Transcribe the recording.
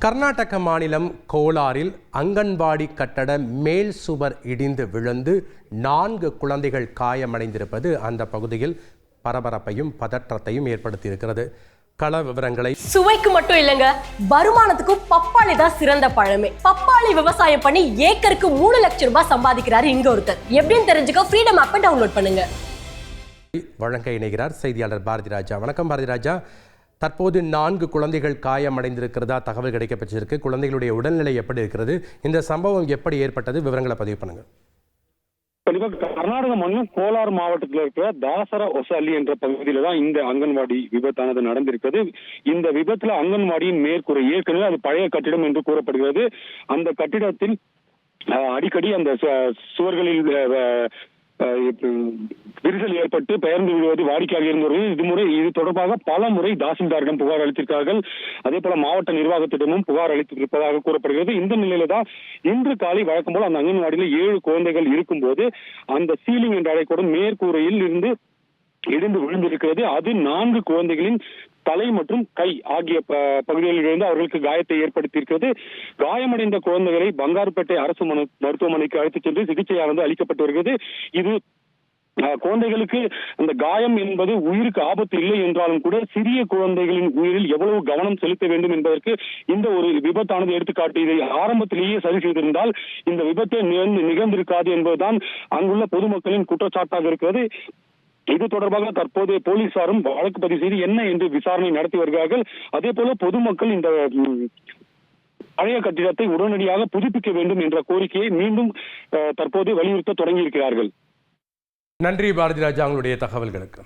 கர்நாடக மாநிலம் கோலாரில் அங்கன்வாடி கட்டட மேல் சுவர் இடிந்து விழுந்து 4 குழந்தைகள் காயமடைந்திருப்பது அந்த பகுதியில் பரபரப்பையும் பதற்றத்தையும் ஏற்படுத்தியிருக்கிறது. கள விவரங்களை சுவைக்கு மட்டும் இல்லைங்க, வருமானத்துக்கும் பப்பாளி தான் சிறந்த பழமே. பப்பாளி விவசாயம் பண்ணி ஏக்கருக்கு 3 லட்சம் ரூபாய் சம்பாதிக்கிறாரு இங்க ஒருத்தர். எப்படின்னு தெரிஞ்சுக்க ஃப்ரீடம் ஆப்பை டவுன்லோட் பண்ணுங்க. வழங்க இணைகிறார் செய்தியாளர் பாரதி ராஜா. வணக்கம் பாரதி ராஜா. தற்போது 4 குழந்தைகள் காயமடைந்திருக்கிறதா தகவல் கிடைக்கப்பட்டிருக்கு. குழந்தைகளுடைய உடல்நிலை எப்படி இருக்கிறது? இந்த சம்பவம் எப்படி ஏற்பட்டது? விவரங்களை பதிவு பண்ணுங்க. கர்நாடக மாநிலம் கோலார் மாவட்டத்தில் இருக்கிற தாசர ஒசல்லி என்ற பகுதியில தான் இந்த அங்கன்வாடி விபத்தானது நடந்திருக்கிறது. இந்த விபத்துல அங்கன்வாடியின் மேற்கூரை ஏற்கனவே அது பழைய கட்டிடம் என்று கூறப்படுகிறது. அந்த கட்டிடத்தில் அடிக்கடி அந்த சுவர்களில் விரிசல் ஏற்பட்டு பெயர்ந்து விடுவது வாடிக்கையாக இருந்தவர்கள் இது தொடர்பாக பல முறை தாசில்தாரிடம் புகார் அளித்திருக்கிறார்கள். அதே போல மாவட்ட நிர்வாகத்திடமும் புகார் அளித்திருப்பதாக கூறப்படுகிறது. இந்த நிலையில தான் இன்று காலை வழக்கம் போல அந்த அங்கன்வாடியில் 7 குழந்தைகள் இருக்கும்போது அந்த சீலிங் என்று அழைக்கப்படும் மேற்கூரையில் இருந்து இடிந்து விழுந்திருக்கிறது. அது 4 குழந்தைகளின் தலை மற்றும் கை ஆகிய பகுதிகளில் இருந்து அவர்களுக்கு காயத்தை ஏற்படுத்தியிருக்கிறது. காயமடைந்த குழந்தைகளை பங்காருப்பேட்டை அரசு மருத்துவமனைக்கு அழைத்துச் சென்று சிகிச்சையானது அளிக்கப்பட்டு வருகிறது. இது குழந்தைகளுக்கு அந்த காயம் என்பது உயிருக்கு ஆபத்து இல்லை என்றாலும் கூட சிறிய குழந்தைகளின் உயிரில் எவ்வளவு கவனம் செலுத்த வேண்டும் என்பதற்கு இந்த ஒரு விபத்தானது எடுத்துக்காட்டு. இதை ஆரம்பத்திலேயே சரி செய்திருந்தால் இந்த விபத்தை நிகழ்ந்திருக்காது என்பதுதான் அங்குள்ள பொதுமக்களின் குற்றச்சாட்டாக இருக்கிறது. இது தொடர்பாக தற்போது போலீசாரும் வழக்கு பதிவு செய்து என்ன என்று விசாரணை நடத்தி வருகிறார்கள். அதே போல பொதுமக்கள் இந்த பழைய கட்டிடத்தை உடனடியாக புதுப்பிக்க வேண்டும் என்ற கோரிக்கையை மீண்டும் தற்போது வலியுறுத்த தொடங்கியிருக்கிறார்கள். நன்றி பாரதி ராஜா, உங்களுடைய தகவல்களுக்கு.